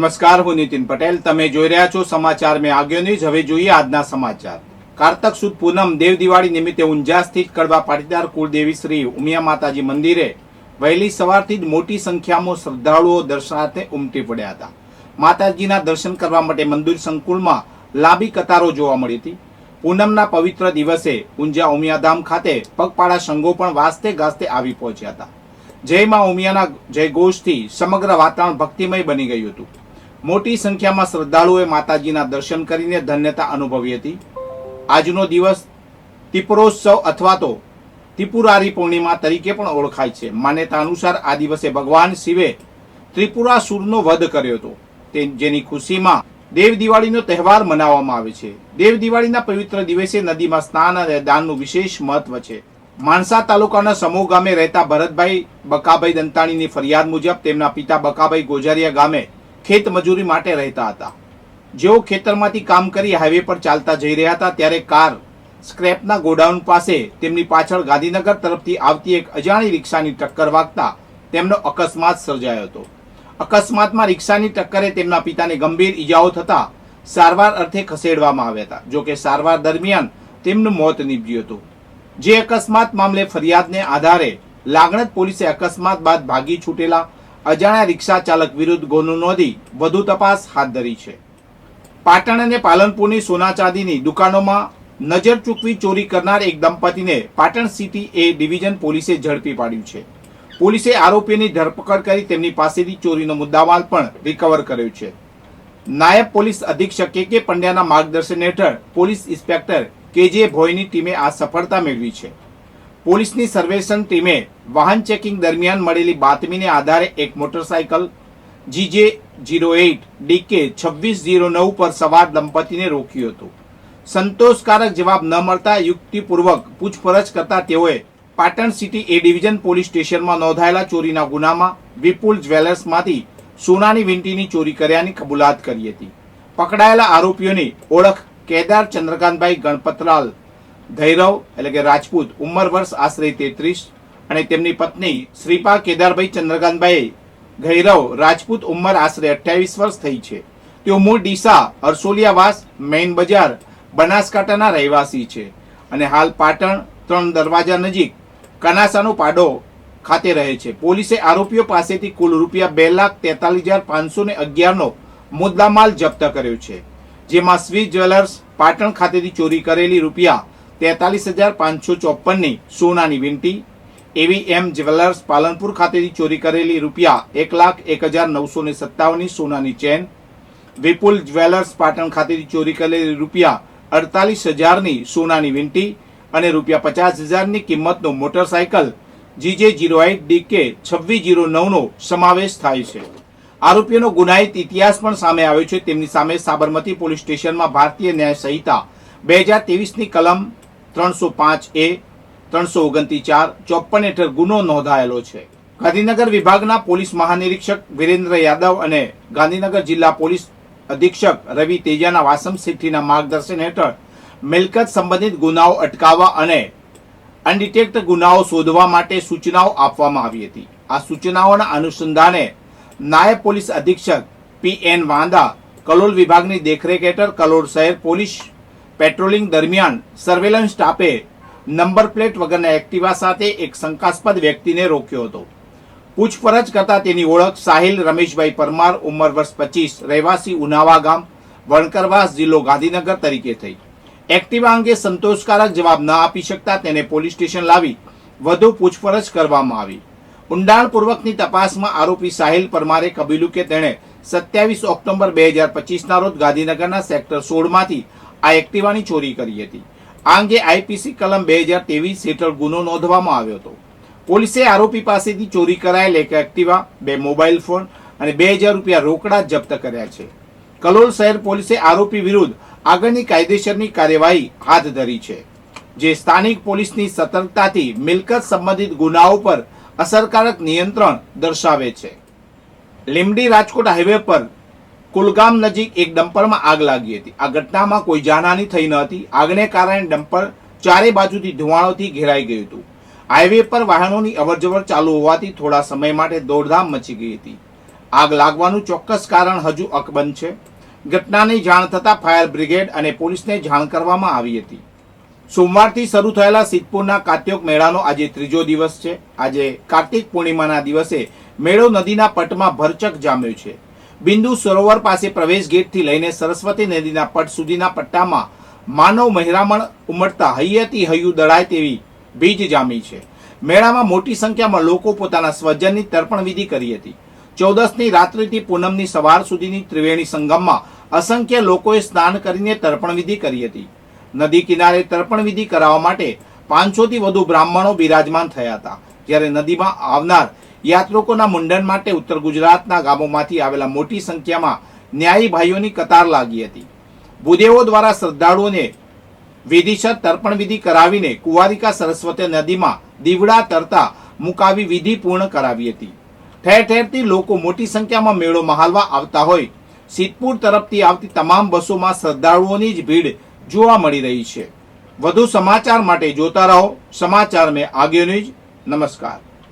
નમસ્કાર, હું નીતિન પટેલ. તમે જોઈ રહ્યા છો સમાચાર મેં આગળ ન્યૂઝ. હવે જોઈએ આજના સમાચાર. કારતક સુદ પૂનમ દેવ દિવાળી નિમિત્તે ઊંઝા સ્થિત કડવા પાટીદાર કુળદેવી શ્રી ઉમિયા માતાજી મંદિરે વહેલી સવારથી જ મોટી સંખ્યામાં શ્રદ્ધાળુઓ દર્શનાર્થે ઉમટી પડ્યા હતા. માતાજીના દર્શન કરવા માટે મંદિર સંકુલમાં લાંબી કતારો જોવા મળી હતી. પૂનમના પવિત્ર દિવસે ઊંઝા ઉમિયાધામ ખાતે પગપાળા સંઘો પણ વાસ્તે ગાસ્તે આવી પહોંચ્યા હતા. જય માં ઉમિયાના જયઘોષથી સમગ્ર વાતાવરણ ભક્તિમય બની ગયું હતું. મોટી સંખ્યામાં શ્રદ્ધાળુઓએ માતાજીના દર્શન કરીને ધન્યતા અનુભવી હતી. આજનો દિવસ તિપરોત્સવ અથવા તો ત્રિપુરારી પૂર્ણિમા તરીકે પણ ઓળખાય છે. માન્યતા અનુસાર આ દિવસે ભગવાન શિવે ત્રિપુરાસુરનો વધ કર્યો હતો, જેની ખુશીમાં દેવ દિવાળીનો તહેવાર મનાવવામાં આવે છે. દેવ દિવાળીના પવિત્ર દિવસે નદીમાં સ્નાન અને દાનનું વિશેષ મહત્વ છે. માણસા તાલુકાના સમૂહ ગામે રહેતા ભરતભાઈ બકાભાઈ દંતાણીની ફરિયાદ મુજબ તેમના પિતા બકાભાઈ ગોજારિયા ગામે ખેત મજૂરી માટે રહેતા હતા. જેઓ ખેતરમાંથી કામ કરી હાઈવે પર ચાલતા જઈ રહ્યા હતા ત્યારે કાર સ્ક્રેપના ગોડાઉન પાસે તેમની પાછળ ગાંધીનગર તરફથી આવતી એક અજાણી રિક્ષાની ટક્કર વાગતા તેમનો અકસ્માત સર્જાયો હતો. અકસ્માતમાં રિક્ષાની ટક્કરે તેમના પિતાને ગંભીર ઈજાઓ થતા સારવાર અર્થે ખસેડવામાં આવ્યા હતા. જોકે સારવાર દરમિયાન તેમનું મોત નીપજ્યું હતું. જે અકસ્માત મામલે ફરિયાદને આધારે લાગણજ પોલીસે અકસ્માત બાદ ભાગી છૂટેલા અજાણ્યા રિક્ષા ચાલક વિરુદ્ધ ગુનો નોંધી વધુ તપાસ હાથ ધરી છે. પાટણ અને પાલનપુરની સોના ચાંદીની દુકાનોમાં નજર ચૂકવી ચોરી કરનાર એક દંપતીને પાટણ સિટી એ ડિવિઝન પોલીસે ઝડપી પાડ્યું છે. પોલીસે આરોપીની ધરપકડ કરી તેમની પાસેથી ચોરીનો મુદ્દામાલ પણ રિકવર કર્યો છે. નાયબ પોલીસ અધિક્ષક કે પંડ્યાના માર્ગદર્શન હેઠળ પોલીસ ઇન્સ્પેક્ટર કેજે ભોયની ટીમે આ સફળતા મેળવી છે. પોલીસની સર્વેલન્સ ટીમે વાહન ચેકિંગ દરમિયાન મળેલી બાતમીને આધારે એક મોટરસાયકલ GJ08 DK 2609 પર સવાર દંપતીને રોક્યું હતું. સંતોષકારક જવાબ ન મળતા યુક્તિપૂર્વક પૂછપરછ કરતા તેઓએ પાટણ સિટી એ ડિવિઝન પોલીસ સ્ટેશનમાં નોંધાયેલા ચોરીના ગુનામાં વિપુલ જ્વેલર્સમાંથી સોનાની વીંટીની ચોરી કર્યાની કબૂલાત કરી હતી. પકડાયેલા આરોપીઓની ઓળખ કેદાર ચંદ્રકાંતભાઈ ગણપતલાલ ધૈરવ એટલે કે રાજપૂત, ઉંમર વર્ષ આશરે 33, અને તેમની પત્ની શ્રીપા કેદારભાઈ ચંદ્રકાંતભાઈ ગૈરવ રાજપૂત, ઉંમર આશરે 28 વર્ષ થઈ છે. તેઓ મૂળ ડીસા અરસોલિયાવાસ મેઇન બજાર બનાસકાંઠાના રહેવાસી છે અને હાલ પાટણ 3 દરવાજા નજીક કનાસાનો પાડો ખાતે રહે છે. પોલીસે આરોપીઓ પાસેથી કુલ રૂપિયા 2,43,511 નો મુદ્દામાલ જપ્ત કર્યો છે, જેમાં સ્વીસ જ્વેલર્સ પાટણ ખાતેથી ચોરી કરેલી રૂપિયા 43,554 ની સોનાની વીંટી, AVM જ્વેલર્સ પાલનપુર ખાતેથી ચોરી કરેલી રૂપિયા 1,01,957 ની સોનાની ચેન, વિપુલ જ્વેલર્સ પાટણ ખાતેથી ચોરી કરેલી રૂપિયા 48,000 ની સોનાની વીંટી અને રૂપિયા 50,000 ની કિંમતનો મોટરસાયકલ GJ08 DK 2609 નો સમાવેશ થાય છે. આરોપીઓનો ગુનાહિત ઇતિહાસ પણ સામે આવ્યો છે. તેમની સામે સાબરમતી પોલીસ સ્ટેશનમાં ભારતીય ન્યાય સંહિતા 2023 ની કલમ 305A 329 54 હેઠળ ગુનો નોંધાયેલો છે. ગાંધીનગર વિભાગના પોલીસ મહાનિરીક્ષક વિરેન્દ્ર યાદવ અને ગાંધીનગર જિલ્લા પોલીસ અધિક્ષક રવિ તેજાના વાસમ સિટીના માર્ગદર્શન હેઠળ મિલકત સંબંધિત ગુનાઓ અટકાવવા અને અનડિટેક્ટ ગુનાઓ શોધવા માટે સૂચનાઓ આપવામાં આવી હતી. આ સૂચનાઓના અનુસંધાને નાયબ પોલીસ અધિક્ષક PN વાંદા કલોલ વિભાગની દેખરેખ હેઠળ કલોલ શહેર પોલીસ પેટ્રોલિંગ દરમિયાન સર્વેલન્સ સ્ટાફે નંબર પ્લેટ વગરના એક્ટિવા સાથે એક શંકાસ્પદ વ્યક્તિને રોક્યો હતો. પૂછપરછ કરતા તેની ઓળખ સાહિલ રમેશભાઈ પરમાર, ઉંમર વર્ષ 25, રહેવાસી ઉનાવા ગામ, વણકરવાસ, જિલ્લો ગાંધીનગર તરીકે થઈ. એક્ટિવા અંગે સંતોષકારક જવાબ ન આપી શકતા તેને પોલીસ સ્ટેશન લાવી વધુ પૂછપરછ કરવામાં આવી. ઊંડાણપૂર્વકની તપાસમાં આરોપી સાહિલ પરમારે કબૂલ્યું કે તેણે 27 ઓક્ટોબર 2025 ના રોજ ગાંધીનગરના સેક્ટર 16 માંથી આ એક્ટિવાની ચોરી કરી હતી. આ અંગે IPC કલમ 2023 હેઠળ ગુનો નોંધવામાં આવ્યો હતો. પોલીસે આરોપી પાસેથી ચોરી કરાયેલ એક એક્ટિવા, 2 મોબાઈલ ફોન અને 2,000 રૂપિયા રોકડા જપ્ત કર્યા છે. કલોલ શહેર પોલીસે આરોપી વિરુદ્ધ આગળની કાયદેસરની કાર્યવાહી હાથ ધરી છે, જે સ્થાનિક પોલીસની સતર્કતાથી મિલકત સંબંધિત ગુનાઓ પર અસરકારક નિયંત્રણ દર્શાવે છે. લીમડી રાજકોટ હાઈવે પર કુલગામ નજીક એક ડમ્પરમાં આગ લાગી હતી. આ ઘટનામાં કોઈ જાનહાની થઈ ન હતી. આગને કારણે ડમ્પર ચારે બાજુથી ધુમાડોથી ઘેરાઈ ગયું હતું. હાઈવે પર વાહનોની અવરજવર ચાલુ હોવાથી થોડા સમય માટે દોડધામ મચી ગઈ હતી. આગ લાગવાનું ચોક્કસ કારણ હજુ અકબંધ છે. ઘટનાની જાણ થતાં ફાયર બ્રિગેડ અને પોલીસને જાણ કરવામાં આવી હતી. સોમવારથી શરૂ થયેલા સિદ્ધપુરના કાર્તિક મેળાનો આજે ત્રીજો દિવસ છે. આજે કાર્તિક પૂર્ણિમાના દિવસે મેળો નદીના પટમાં ભરચક જામ્યો છે. બિંદુ સરોવર પાસે પ્રવેશ ગેટથી લઈને સરસ્વતી નદીના પટ સુધીના પટ્ટામાં માનવ મહેરામણ ઉમટતા હૈયેથી હૈયું દળાય તેવી ભીજ જામી છે. મેળામાં મોટી સંખ્યામાં લોકો પોતાના સ્વજનની તર્પણ વિધિ કરી હતી. 14ની રાત્રિથી પૂનમની સવાર સુધીની ત્રિવેણી સંગમમાં અસંખ્ય લોકોએ સ્નાન કરીને તર્પણ વિધિ કરી હતી. નદી કિનારે તર્પણ વિધિ કરાવવા માટે 500થી વધુ બ્રાહ્મણો બિરાજમાન થયા હતા. જ્યારે નદીમાં આવનાર યાત્રિકોના મુંડન માટે ઉત્તર ગુજરાતના ગામોમાંથી આવેલા મોટી સંખ્યામાં ન્યાયી ભાઈઓની કતાર લાગી હતી. ભૂદેવો દ્વારા શ્રદ્ધાળુઓને વિધિસર તર્પણ વિધિ કરાવીને કુંવારિકા સરસ્વતી નદીમાં દીવડા તરતા મુકાવી વિધિ પૂર્ણ કરાવી હતી. ઠેર ઠેરથી લોકો મોટી સંખ્યામાં મેળો મહાલવા આવતા હોય સિદ્ધપુર તરફથી આવતી તમામ બસોમાં શ્રદ્ધાળુઓની જ ભીડ જોવા મળી રહી છે. વધુ સમાચાર માટે જોતા રહો સમાચાર મેં આગે ન્યૂઝ. નમસ્કાર.